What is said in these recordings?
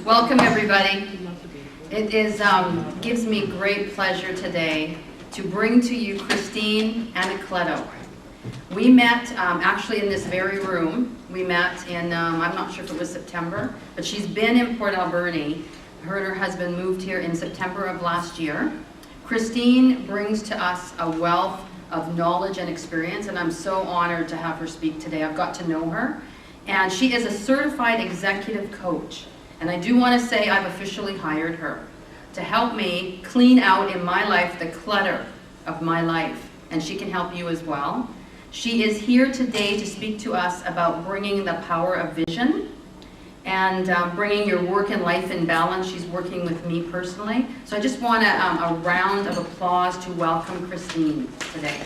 Welcome, everybody. It gives me great pleasure today to bring to you Christine Anacleto. We met actually in this very room. We met in, I'm not sure if it was September, but she's been in Port Alberni. Her and her husband moved here in September of last year. Christine brings to us a wealth of knowledge and experience, and I'm so honored to have her speak today. I've got to know her, and she is a certified executive coach. And I do want to say I've officially hired her to help me clean out in my life the clutter of my life, and she can help you as well. She is here today to speak to us about bringing the power of vision and bringing your work and life in balance. She's working with me personally. So I just want a round of applause to welcome Christine today.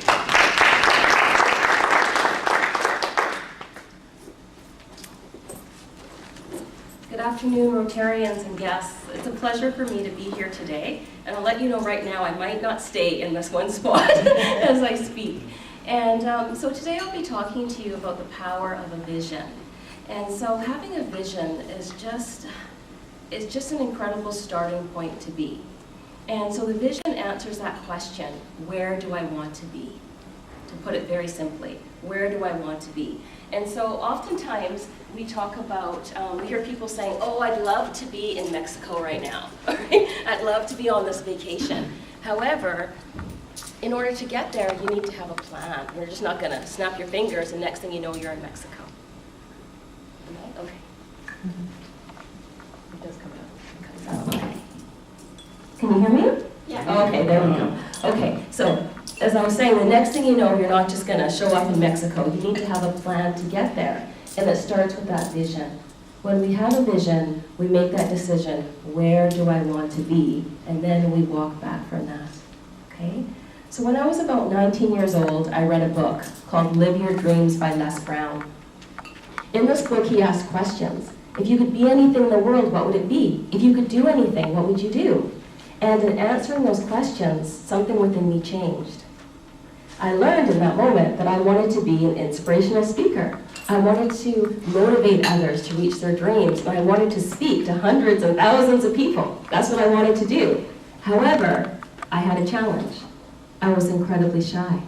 Good afternoon, Rotarians and guests. It's a pleasure for me to be here today. And I'll let you know right now, I might not stay in this one spot as I speak. And so today I'll be talking to you about the power of a vision. And so having a vision is just an incredible starting point to be. And so the vision answers that question, where do I want to be? To put it very simply, where do I want to be? And so oftentimes we talk about, we hear people saying, oh, I'd love to be in Mexico right now. I'd love to be on this vacation. However, in order to get there, you need to have a plan. You're just not going to snap your fingers and next thing you know, you're in Mexico. Okay. It does come out. Okay. Can you hear me? Yeah. Okay, there we go. Okay, so as I was saying, the next thing you know, you're not just going to show up in Mexico. You need to have a plan to get there. And it starts with that vision. When we have a vision, we make that decision, where do I want to be? And then we walk back from that. Okay? So when I was about 19 years old, I read a book called Live Your Dreams by Les Brown. In this book, he asked questions. If you could be anything in the world, what would it be? If you could do anything, what would you do? And in answering those questions, something within me changed. I learned in that moment that I wanted to be an inspirational speaker. I wanted to motivate others to reach their dreams, and I wanted to speak to hundreds and thousands of people. That's what I wanted to do. However, I had a challenge. I was incredibly shy.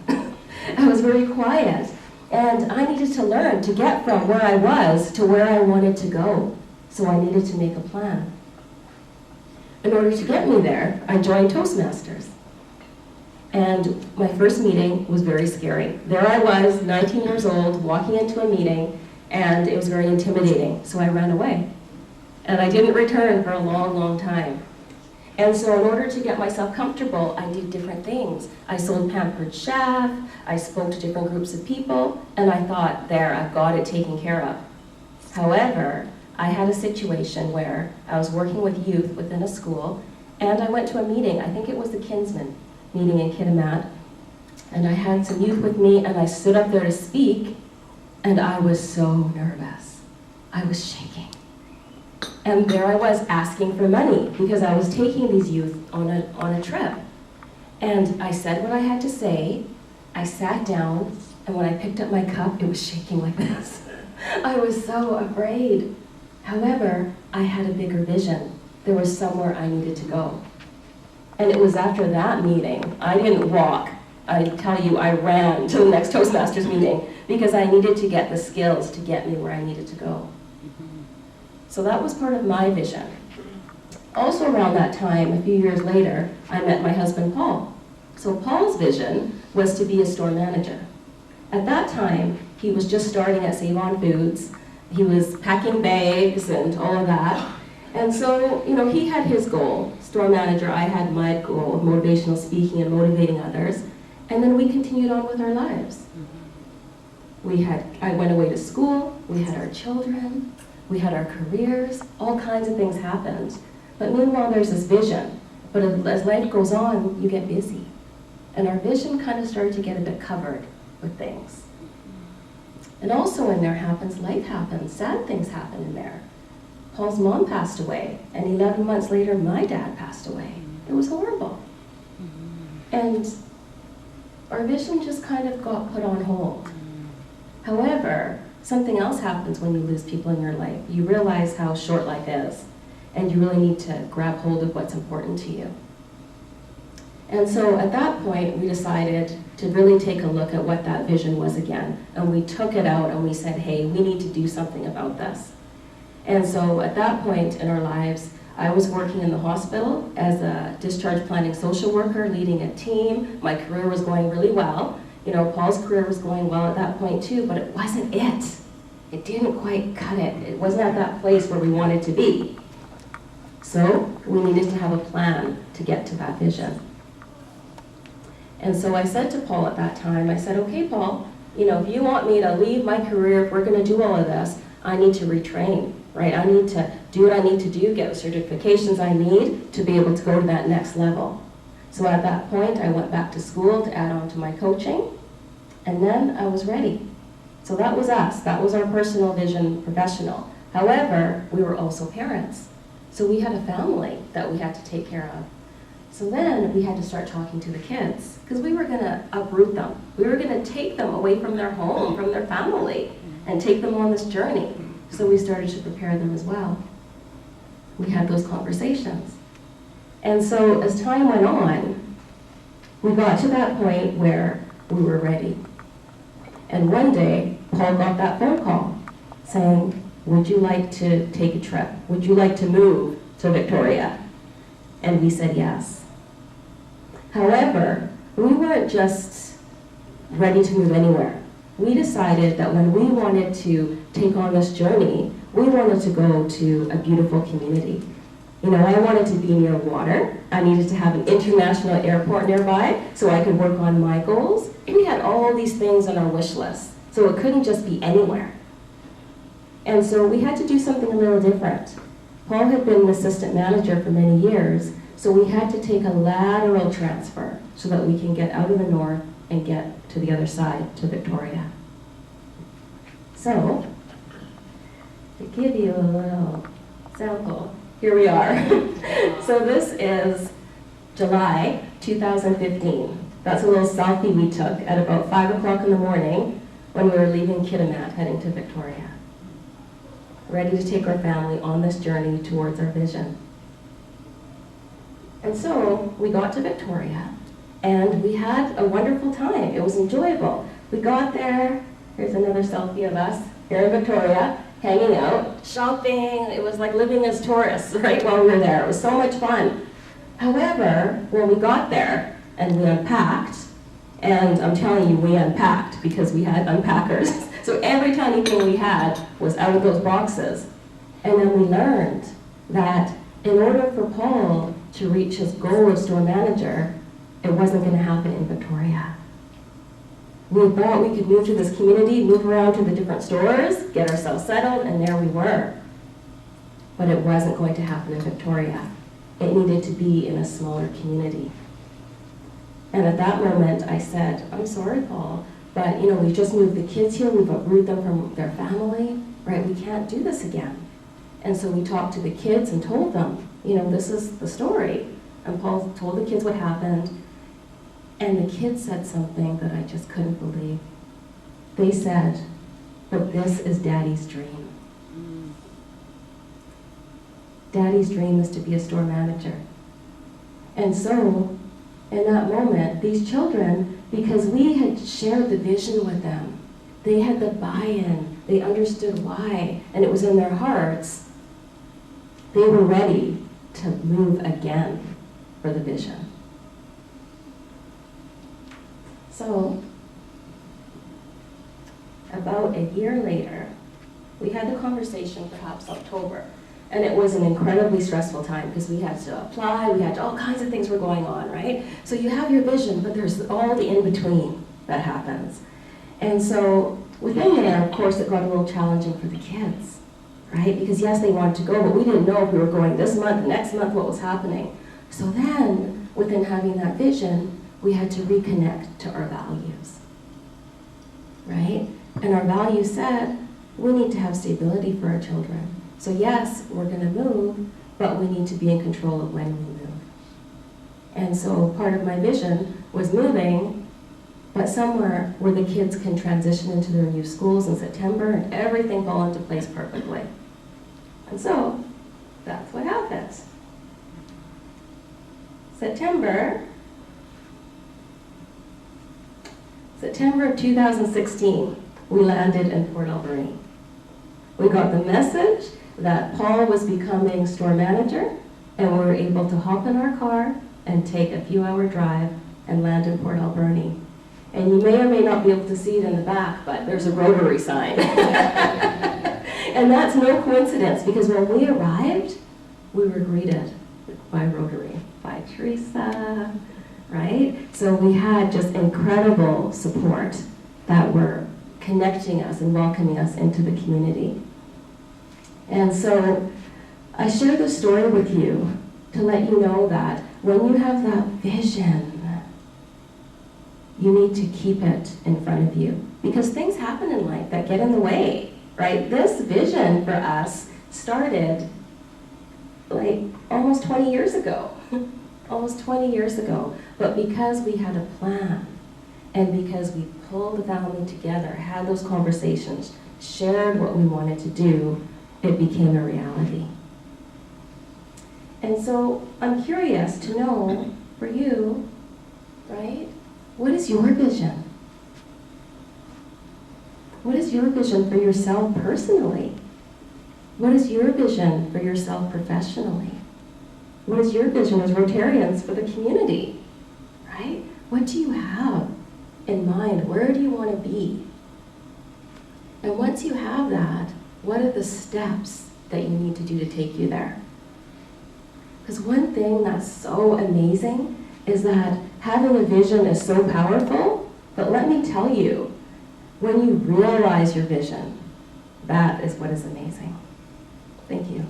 I was very quiet, and I needed to learn to get from where I was to where I wanted to go. So I needed to make a plan. In order to get me there, I joined Toastmasters. And my first meeting was very scary. There I was, 19 years old, walking into a meeting, and it was very intimidating, so I ran away. And I didn't return for a long, long time. And so in order to get myself comfortable, I did different things. I sold pampered chef, I spoke to different groups of people, and I thought, there, I've got it taken care of. However, I had a situation where I was working with youth within a school, and I went to a meeting, I think it was the Kinsman meeting in Kitimat, and I had some youth with me, and I stood up there to speak, and I was so nervous. I was shaking. And there I was asking for money, because I was taking these youth on a trip. And I said what I had to say, I sat down, and when I picked up my cup, it was shaking like this. I was so afraid. However, I had a bigger vision. There was somewhere I needed to go. And it was after that meeting, I didn't walk. I tell you, I ran to the next Toastmasters meeting because I needed to get the skills to get me where I needed to go. So that was part of my vision. Also around that time, a few years later, I met my husband, Paul. So Paul's vision was to be a store manager. At that time, he was just starting at Save On Foods. He was packing bags and all of that. And so, he had his goal, store manager. I had my goal of motivational speaking and motivating others. And then we continued on with our lives. I went away to school, we had our children, we had our careers, all kinds of things happened. But meanwhile, there's this vision. But as life goes on, you get busy. And our vision kind of started to get a bit covered with things. And also when life happens, sad things happen in there. Paul's mom passed away, and 11 months later, my dad passed away. It was horrible. And our vision just kind of got put on hold. However, something else happens when you lose people in your life. You realize how short life is. and you really need to grab hold of what's important to you. And so at that point, we decided to really take a look at what that vision was again. And we took it out and we said, hey, we need to do something about this. And so at that point in our lives, I was working in the hospital as a discharge planning social worker, leading a team. My career was going really well. You know, Paul's career was going well at that point too, but it wasn't it. It didn't quite cut it. It wasn't at that place where we wanted to be. So we needed to have a plan to get to that vision. And so I said to Paul at that time, I said, okay, Paul, you know, if you want me to leave my career, if we're going to do all of this, I need to retrain, right? I need to do what I need to do, get the certifications I need to be able to go to that next level. So at that point, I went back to school to add on to my coaching, and then I was ready. So that was us. That was our personal vision professional. However, we were also parents. So we had a family that we had to take care of. So then we had to start talking to the kids because we were going to uproot them. We were going to take them away from their home, from their family, and take them on this journey. So we started to prepare them as well. We had those conversations. And so as time went on, we got to that point where we were ready. And one day, Paul got that phone call saying, would you like to take a trip? Would you like to move to Victoria? And we said yes. However, we weren't just ready to move anywhere. We decided that when we wanted to take on this journey, we wanted to go to a beautiful community. You know, I wanted to be near water. I needed to have an international airport nearby so I could work on my goals. We had all these things on our wish list, so it couldn't just be anywhere. And so we had to do something a little different. Paul had been an assistant manager for many years, so we had to take a lateral transfer so that we can get out of the north and get to the other side, to Victoria. So, to give you a little sample, here we are. So this is July 2015. That's a little selfie we took at about 5 o'clock in the morning when we were leaving Kitimat, heading to Victoria. Ready to take our family on this journey towards our vision. And so we got to Victoria, and we had a wonderful time. It was enjoyable. We got there. Here's another selfie of us here in Victoria, hanging out, shopping. It was like living as tourists, right, while we were there. It was so much fun. However, when we got there and we unpacked, and I'm telling you, we unpacked because we had unpackers. So every tiny thing we had was out of those boxes. And then we learned that in order for Paul to reach his goal of store manager, it wasn't going to happen in Victoria. We thought we could move to this community, move around to the different stores, get ourselves settled, and there we were. But it wasn't going to happen in Victoria. It needed to be in a smaller community. And at that moment, I said, I'm sorry, Paul, but you know, we just moved the kids here, we've uprooted them from their family, right? We can't do this again. And so we talked to the kids and told them, you know, this is the story. And Paul told the kids what happened, and the kids said something that I just couldn't believe. They said, but this is Daddy's dream. Daddy's dream is to be a store manager. And so, in that moment, these children, because we had shared the vision with them, they had the buy-in, they understood why, and it was in their hearts, they were ready to move again for the vision. So, about a year later, we had the conversation, perhaps October, and it was an incredibly stressful time because we had to apply, we had all kinds of things were going on, right? So you have your vision, but there's all the in-between that happens. And so within there, of course, it got a little challenging for the kids, right? Because yes, they wanted to go, but we didn't know if we were going this month, next month, what was happening. So then, within having that vision, we had to reconnect to our values, right? And our values said, we need to have stability for our children. So yes, we're going to move, but we need to be in control of when we move. And so part of my vision was moving, but somewhere where the kids can transition into their new schools in September and everything fall into place perfectly. And so that's what happened. September of 2016, we landed in Port Alberni. We got the message that Paul was becoming store manager, and we were able to hop in our car and take a few-hour drive and land in Port Alberni. And you may or may not be able to see it in the back, but there's a Rotary sign. And that's no coincidence, because when we arrived, we were greeted by Rotary, by Teresa, right? So we had just incredible support that were connecting us and welcoming us into the community. And so I share this story with you to let you know that when you have that vision, you need to keep it in front of you, because things happen in life that get in the way, right? This vision for us started like almost 20 years ago, almost 20 years ago. But because we had a plan, and because we pulled the family together, had those conversations, shared what we wanted to do, it became a reality. And so I'm curious to know, for you, right, what is your vision? What is your vision for yourself personally? What is your vision for yourself professionally? What is your vision as Rotarians for the community, right? What do you have in mind? Where do you want to be? And once you have that, what are the steps that you need to do to take you there? Because one thing that's so amazing is that having a vision is so powerful, but let me tell you, when you realize your vision, that is what is amazing. Thank you.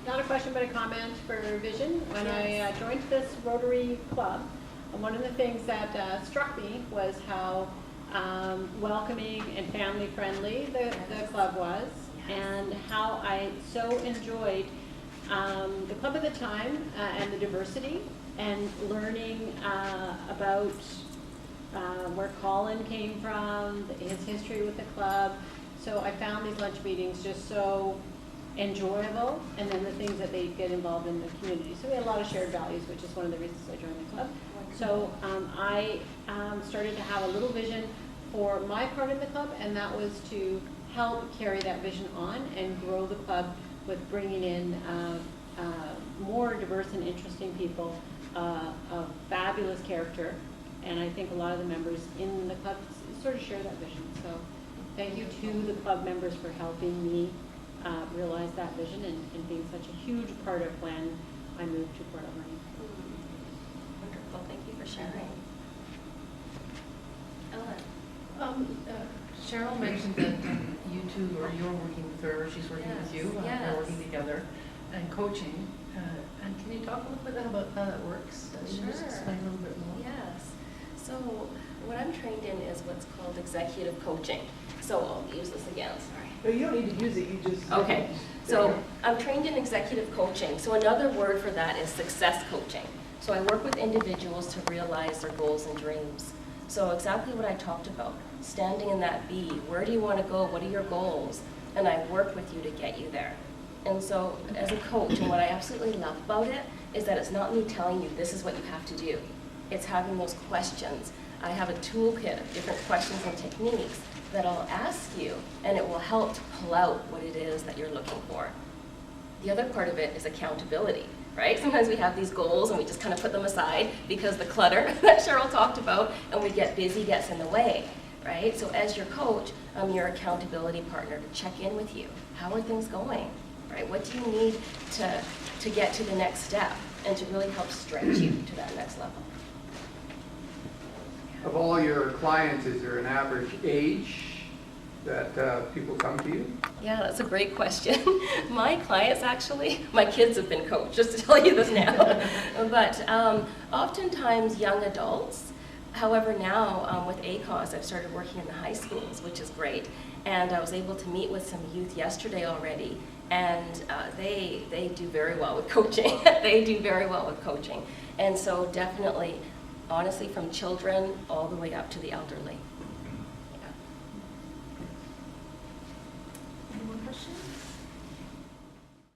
Not a question, but a comment for vision. When I joined this Rotary Club, one of the things that struck me was how welcoming and family-friendly the club was, and how I so enjoyed the club at the time and the diversity, and learning about where Colin came from, his history with the club. So I found these lunch meetings just so enjoyable, and then the things that they get involved in the community. So we had a lot of shared values, which is one of the reasons I joined the club. So I started to have a little vision for my part in the club, and that was to help carry that vision on and grow the club with bringing in more diverse and interesting people of fabulous character. And I think a lot of the members in the club sort of share that vision. So thank you to the club members for helping me realize that vision and being such a huge part of when I moved to Port Alberni. Wonderful, thank you for sharing. Ellen? Cheryl mentioned that you two, or you're working with her, she's working with you, they're working together, and coaching. And can you talk a little bit about how that works? Can you just explain a little bit more? Yes. So what I'm trained in is what's called executive coaching. So I'll use this again, sorry. No, you don't need to use it, you just... Okay. So I'm trained in executive coaching. So another word for that is success coaching. So I work with individuals to realize their goals and dreams. So exactly what I talked about, standing in that B, where do you want to go, what are your goals? And I work with you to get you there. And so as a coach, and what I absolutely love about it is that it's not me telling you this is what you have to do. It's having those questions. I have a toolkit of different questions and techniques that I'll ask you, and it will help to pull out what it is that you're looking for. The other part of it is accountability, right? Sometimes we have these goals and we just kind of put them aside because the clutter that Cheryl talked about, and we get busy, gets in the way, right? So as your coach, I'm your accountability partner to check in with you. How are things going, right? What do you need to get to the next step and to really help stretch you to that next level? Of all your clients, is there an average age that people come to you? Yeah, that's a great question. My clients actually, my kids have been coached, just to tell you this now. But oftentimes young adults. However, now with ACOS, I've started working in the high schools, which is great. And I was able to meet with some youth yesterday already, and they do very well with coaching. They do very well with coaching. And so definitely, honestly, from children all the way up to the elderly.